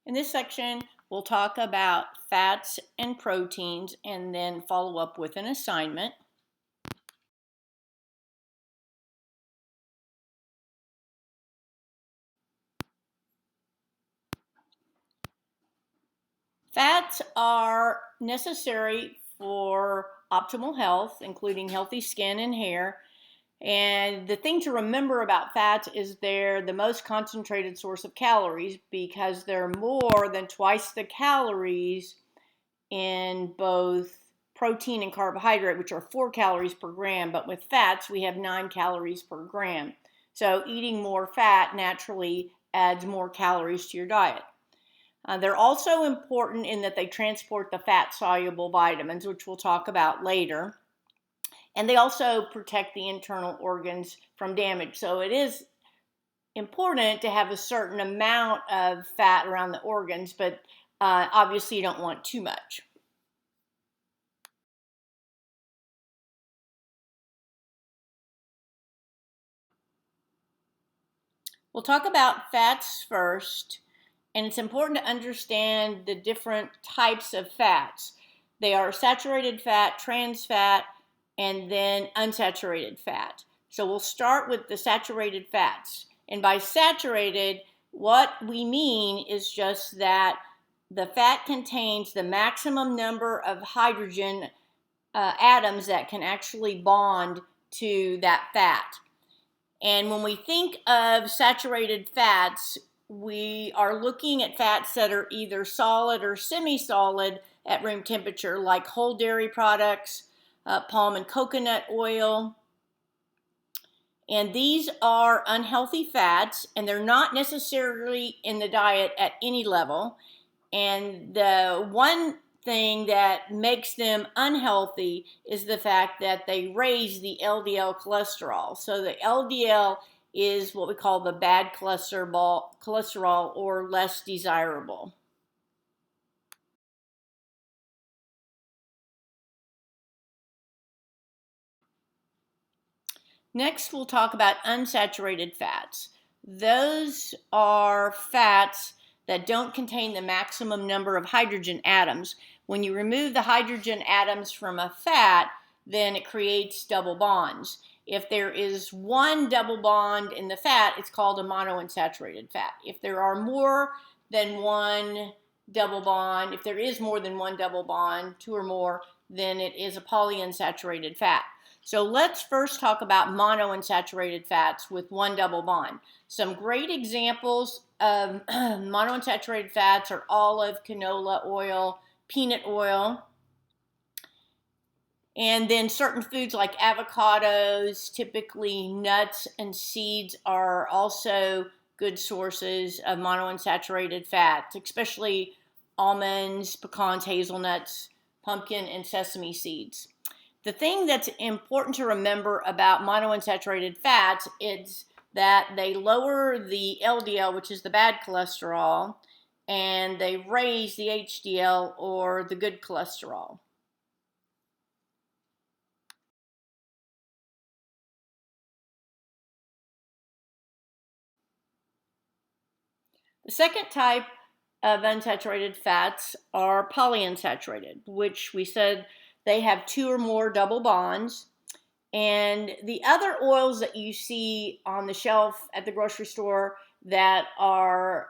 In this section, we'll talk about fats and proteins and then follow up with an assignment. Fats are necessary for optimal health, including healthy skin and hair. And the thing to remember about fats is they're the most concentrated source of calories because they're more than twice the calories in both protein and carbohydrate, which are 4 calories per gram, but with fats, we have 9 calories per gram. So eating more fat naturally adds more calories to your diet. They're also important in that they transport the fat-soluble vitamins, which we'll talk about later. And they also protect the internal organs from damage. So it is important to have a certain amount of fat around the organs, but obviously you don't want too much. We'll talk about fats first, and it's important to understand the different types of fats. They are saturated fat, trans fat, and then unsaturated fat. So we'll start with the saturated fats. And by saturated, what we mean is just that the fat contains the maximum number of hydrogen atoms that can actually bond to that fat. And when we think of saturated fats, we are looking at fats that are either solid or semi-solid at room temperature, like whole dairy products, palm and coconut oil. And these are unhealthy fats, and they're not necessarily in the diet at any level. And the one thing that makes them unhealthy is the fact that they raise the LDL cholesterol. So the LDL is what we call the bad cholesterol or less desirable. Next, we'll talk about unsaturated fats. Those are fats that don't contain the maximum number of hydrogen atoms. When you remove the hydrogen atoms from a fat, then it creates double bonds. If there is one double bond in the fat, it's called a monounsaturated fat. If there are more than one double bond, if there is more than one double bond, 2 or more, then it is a polyunsaturated fat. So let's first talk about monounsaturated fats with one double bond. Some great examples of monounsaturated fats are olive, canola oil, peanut oil, and then certain foods like avocados, typically nuts and seeds are also good sources of monounsaturated fats, especially almonds, pecans, hazelnuts, pumpkin, and sesame seeds. The thing that's important to remember about monounsaturated fats is that they lower the LDL, which is the bad cholesterol, and they raise the HDL or the good cholesterol. The second type of unsaturated fats are polyunsaturated, which we said they have 2 or more double bonds. And the other oils that you see on the shelf at the grocery store that are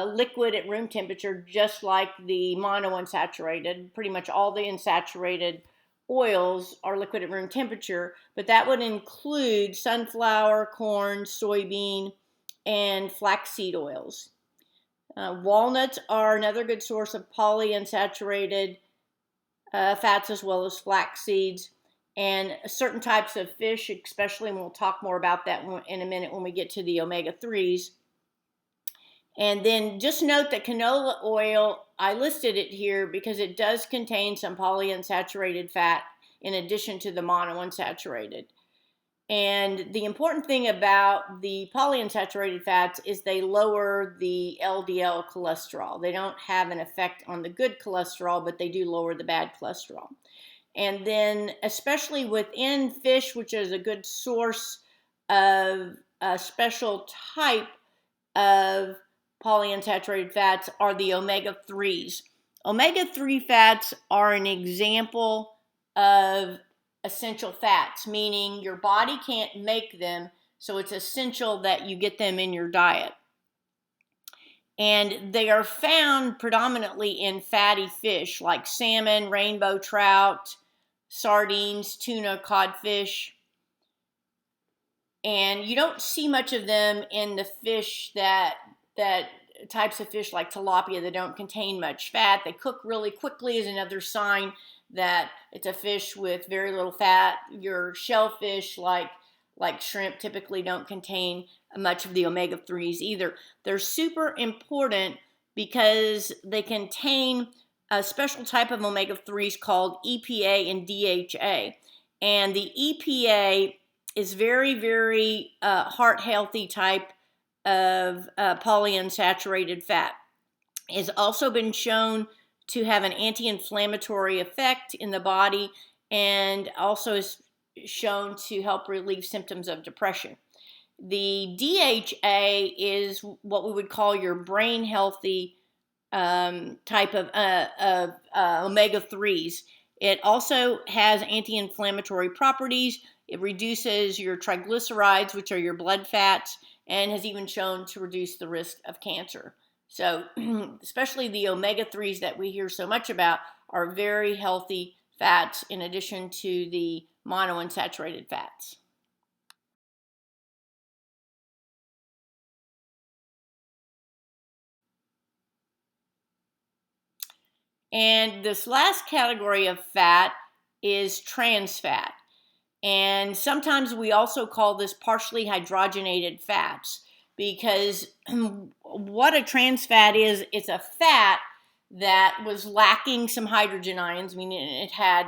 liquid at room temperature, just like the monounsaturated, pretty much all the unsaturated oils are liquid at room temperature, but that would include sunflower, corn, soybean, and flaxseed oils. Walnuts are another good source of polyunsaturated fats as well as flax seeds. And certain types of fish, especially, and we'll talk more about that in a minute when we get to the omega-3s. And then just note that canola oil, I listed it here because it does contain some polyunsaturated fat in addition to the monounsaturated. And the important thing about the polyunsaturated fats is they lower the LDL cholesterol. They don't have an effect on the good cholesterol, but they do lower the bad cholesterol. And then especially within fish, which is a good source of a special type of polyunsaturated fats are the omega-3s. Omega-3 fats are an example of essential fats, meaning your body can't make them, so it's essential that you get them in your diet. And they are found predominantly in fatty fish like salmon, rainbow trout, sardines, tuna, codfish. And you don't see much of them in the fish that types of fish like tilapia that don't contain much fat. They cook really quickly is another sign that it's a fish with very little fat. Your shellfish like shrimp typically don't contain much of the omega-3s either. They're super important because they contain a special type of omega-3s called EPA and DHA. And the EPA is very, very heart healthy type of polyunsaturated fat. It has also been shown to have an anti-inflammatory effect in the body and also is shown to help relieve symptoms of depression. The DHA is what we would call your brain healthy type of omega-3s. It also has anti-inflammatory properties. It reduces your triglycerides, which are your blood fats, and has even shown to reduce the risk of cancer. So especially the omega-3s that we hear so much about are very healthy fats in addition to the monounsaturated fats. And this last category of fat is trans fat. And sometimes we also call this partially hydrogenated fats because what a trans fat is, it's a fat that was lacking some hydrogen ions, meaning it had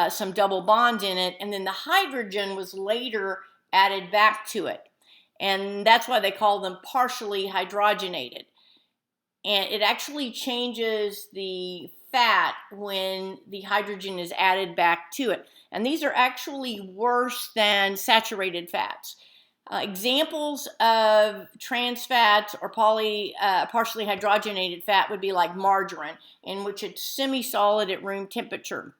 some double bonds in it, and then the hydrogen was later added back to it. And that's why they call them partially hydrogenated. And it actually changes the fat when the hydrogen is added back to it. And these are actually worse than saturated fats. Examples of trans fats or partially hydrogenated fat would be like margarine, in which it's semi-solid at room temperature.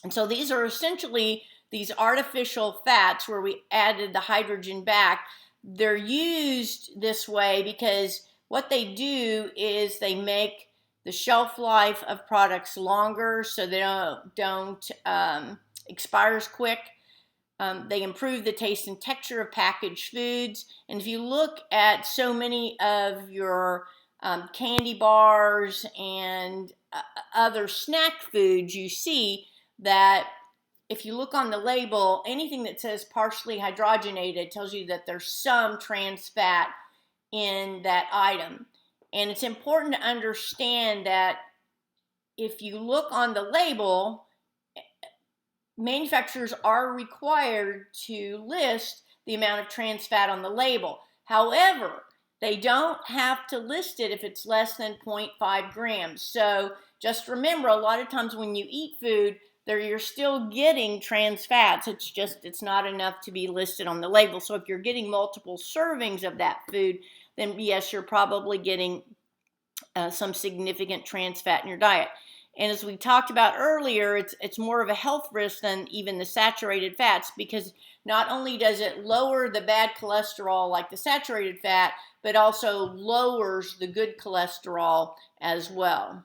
And so these are essentially these artificial fats where we added the hydrogen back. They're used this way because what they do is they make the shelf life of products longer so they don't expire as quick. They improve the taste and texture of packaged foods. And if you look at so many of your candy bars and other snack foods, you see that if you look on the label, anything that says partially hydrogenated tells you that there's some trans fat in that item. And it's important to understand that if you look on the label, manufacturers are required to list the amount of trans fat on the label. However, they don't have to list it if it's less than 0.5 grams. So just remember, a lot of times when you eat food, you're still getting trans fats. It's not enough to be listed on the label. So if you're getting multiple servings of that food, then yes, you're probably getting some significant trans fat in your diet. And as we talked about earlier, it's more of a health risk than even the saturated fats, because not only does it lower the bad cholesterol like the saturated fat, but also lowers the good cholesterol as well.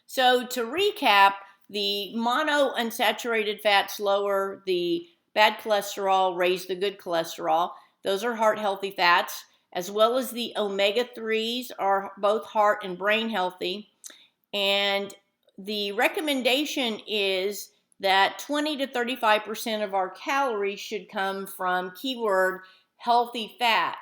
So to recap, the monounsaturated fats lower the bad cholesterol, raise the good cholesterol. Those are heart healthy fats, as well as the omega-3s are both heart and brain healthy. And the recommendation is that 20 to 35% of our calories should come from keyword healthy fat.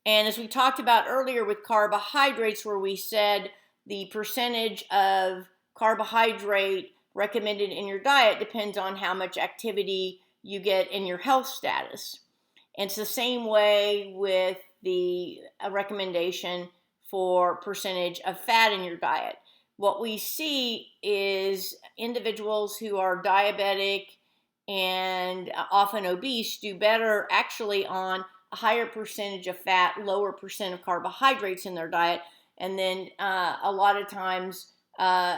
And as we talked about earlier with carbohydrates, where we said the percentage of carbohydrate recommended in your diet depends on how much activity you get in your health status. And it's the same way with the recommendation for percentage of fat in your diet. what we see is individuals who are diabetic and often obese do better actually on a higher percentage of fat, lower percent of carbohydrates in their diet. And then a lot of times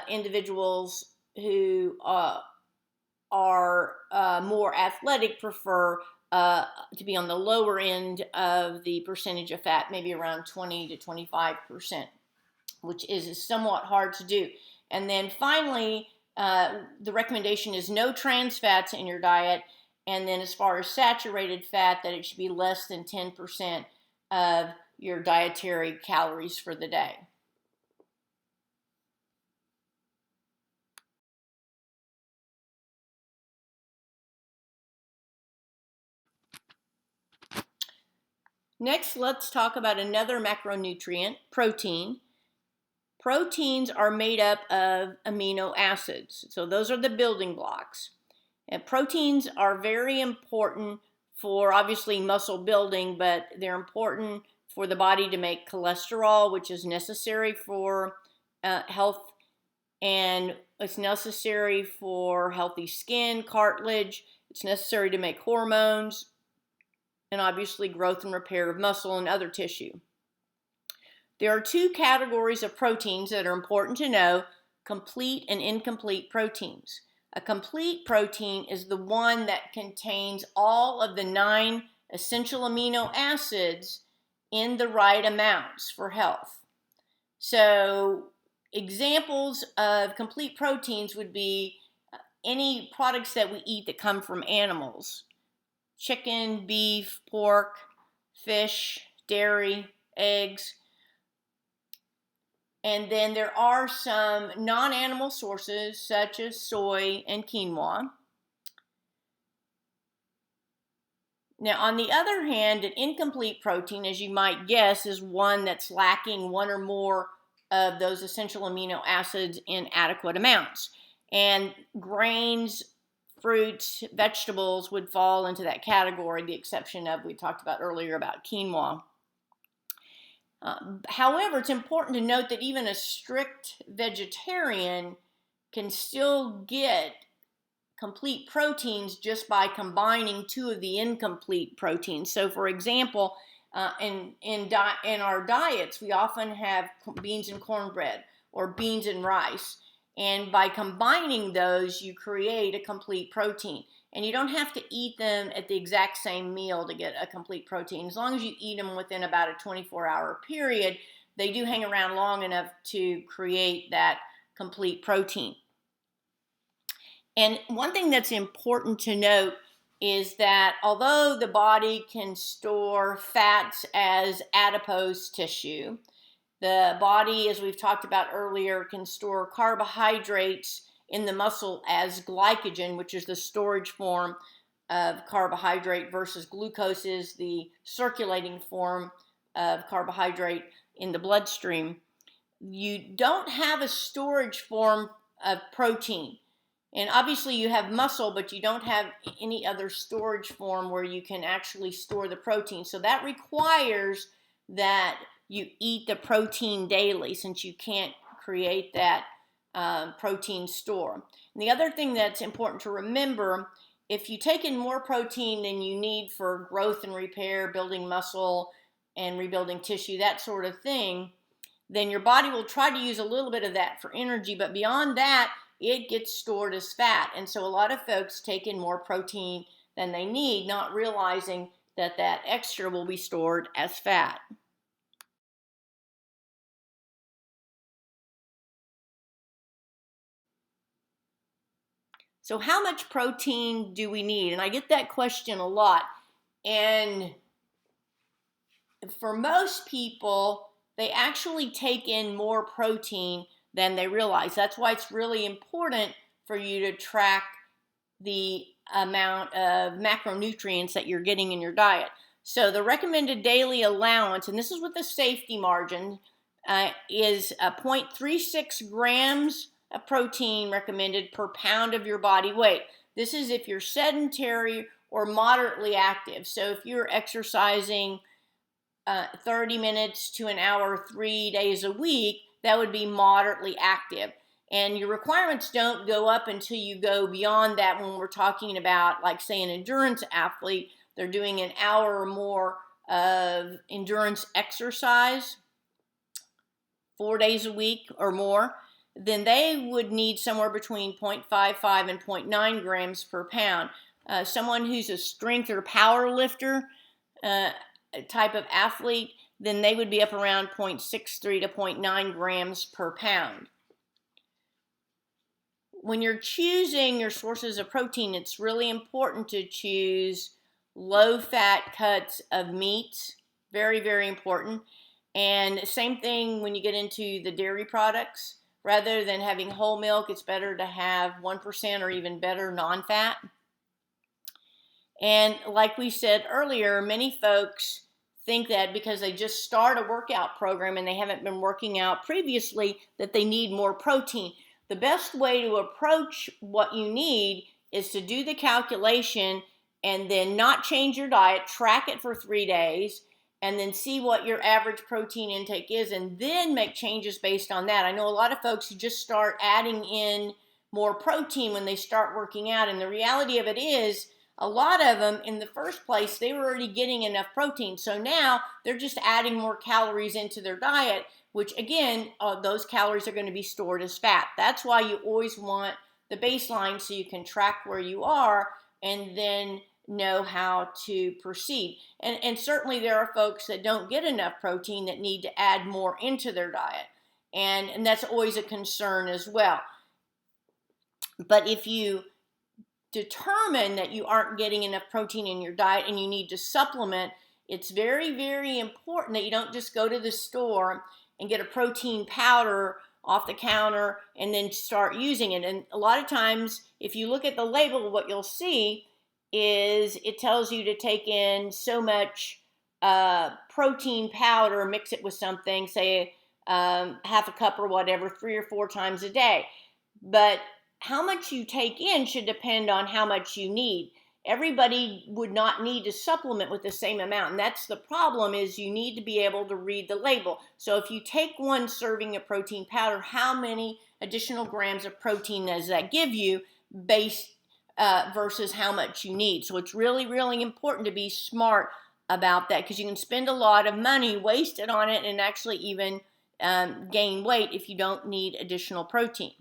individuals who are more athletic prefer to be on the lower end of the percentage of fat, maybe around 20 to 25%, which is somewhat hard to do. And then finally, the recommendation is no trans fats in your diet. And then as far as saturated fat, that it should be less than 10% of your dietary calories for the day. Next, let's talk about another macronutrient, protein. Proteins are made up of amino acids. So those are the building blocks. And proteins are very important for obviously muscle building, but they're important for the body to make cholesterol, which is necessary for health, and it's necessary for healthy skin, cartilage. It's necessary to make hormones, and obviously growth and repair of muscle and other tissue. There are two categories of proteins that are important to know: complete and incomplete proteins. A complete protein is the one that contains all of the 9 essential amino acids in the right amounts for health. So examples of complete proteins would be any products that we eat that come from animals: chicken, beef, pork, fish, dairy, eggs. And then there are some non-animal sources such as soy and quinoa. Now, on the other hand, an incomplete protein, as you might guess, is one that's lacking one or more of those essential amino acids in adequate amounts. And grains, fruits, vegetables would fall into that category, the exception of, we talked about earlier about quinoa. However, it's important to note that even a strict vegetarian can still get complete proteins just by combining 2 of the incomplete proteins. So, for example, in our diets, we often have beans and cornbread or beans and rice. And by combining those, you create a complete protein. And you don't have to eat them at the exact same meal to get a complete protein. As long as you eat them within about a 24-hour period, they do hang around long enough to create that complete protein. And one thing that's important to note is that although the body can store fats as adipose tissue, the body, as we've talked about earlier, can store carbohydrates in the muscle as glycogen, which is the storage form of carbohydrate, versus glucose is the circulating form of carbohydrate in the bloodstream. You don't have a storage form of protein. And obviously you have muscle, but you don't have any other storage form where you can actually store the protein. So that requires that you eat the protein daily, since you can't create that protein store. And the other thing that's important to remember, if you take in more protein than you need for growth and repair, building muscle and rebuilding tissue, that sort of thing, then your body will try to use a little bit of that for energy, but beyond that, it gets stored as fat. And so a lot of folks take in more protein than they need, not realizing that that extra will be stored as fat. So how much protein do we need? And I get that question a lot. And for most people, they actually take in more protein than they realize. That's why it's really important for you to track the amount of macronutrients that you're getting in your diet. So the recommended daily allowance, and this is with the safety margin, is 0.36 grams of protein recommended per pound of your body weight. This is if you're sedentary or moderately active. So if you're exercising 30 minutes to an hour 3 days a week, that would be moderately active. And your requirements don't go up until you go beyond that when we're talking about, like, say, an endurance athlete. They're doing an hour or more of endurance exercise 4 days a week or more, then they would need somewhere between 0.55 and 0.9 grams per pound. Someone who's a strength or power lifter type of athlete, then they would be up around 0.63 to 0.9 grams per pound. When you're choosing your sources of protein, it's really important to choose low-fat cuts of meat. Very, very important. And same thing when you get into the dairy products. Rather than having whole milk, it's better to have 1% or even better non-fat. And like we said earlier, many folks think that because they just start a workout program and they haven't been working out previously, that they need more protein. The best way to approach what you need is to do the calculation and then not change your diet, track it for 3 days, and then see what your average protein intake is, and then make changes based on that. I know a lot of folks who just start adding in more protein when they start working out, and the reality of it is, a lot of them, in the first place, they were already getting enough protein. So now they're just adding more calories into their diet, which again, those calories are going to be stored as fat. That's why you always want the baseline so you can track where you are and then know how to proceed. And certainly there are folks that don't get enough protein that need to add more into their diet. And that's always a concern as well. But if you determine that you aren't getting enough protein in your diet and you need to supplement, it's very, very important that you don't just go to the store and get a protein powder off the counter and then start using it. And a lot of times, if you look at the label, what you'll see is it tells you to take in so much protein powder, mix it with something, say half a cup or whatever, 3 or 4 times a day. But how much you take in should depend on how much you need. Everybody would not need to supplement with the same amount, and that's the problem, is you need to be able to read the label. So if you take 1 serving of protein powder, how many additional grams of protein does that give you versus how much you need? So it's really, really important to be smart about that, because you can spend a lot of money wasted on it and actually even gain weight if you don't need additional protein.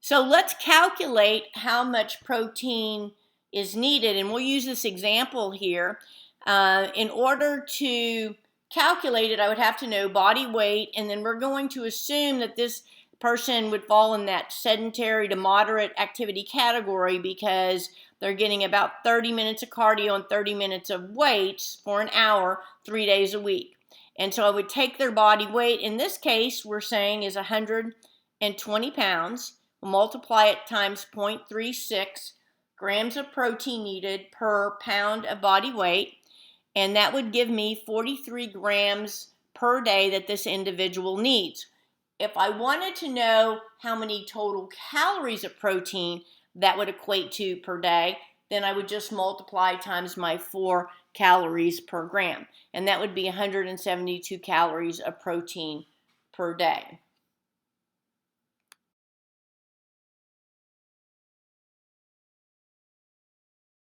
So let's calculate how much protein is needed, and we'll use this example here. In order to calculate it, I would have to know body weight, and then we're going to assume that this person would fall in that sedentary to moderate activity category because they're getting about 30 minutes of cardio and 30 minutes of weights for an hour, 3 days a week. And so I would take their body weight, in this case, we're saying is 120 pounds. Multiply it times 0.36 grams of protein needed per pound of body weight, and that would give me 43 grams per day that this individual needs. If I wanted to know how many total calories of protein that would equate to per day, then I would just multiply times my 4 calories per gram, and that would be 172 calories of protein per day.